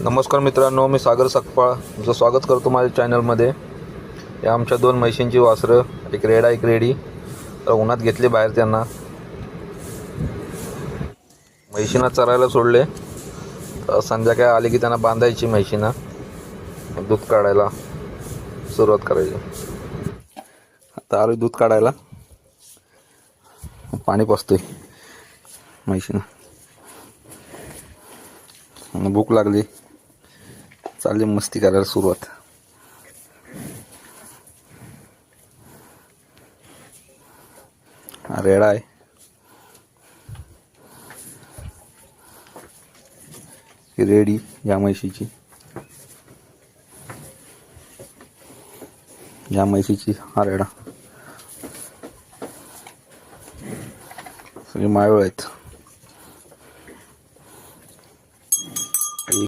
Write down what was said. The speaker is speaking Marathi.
नमस्कार मित्रांनो, मी सागर सकपाळ तुमचं स्वागत करतो माझ्या चॅनलमध्ये. या आमच्या दोन म्हशींची वासरं, एक रेडा एक रेडी, तर उन्हात घेतले बाहेर. त्यांना म्हशींना चरायला सोडले. तर संध्याकाळी आले की त्यांना बांधायची म्हशींना, दूध काढायला सुरुवात करायची. आता आलो दूध काढायला, पाणी पाजतोय म्हशींना. भूक लागली, चालली मस्ती करायला सुरुवात. रेडा आहे, रेडी या म्हशीची, या म्हशीची हा रेडा. सगळे मायवळ आहेत.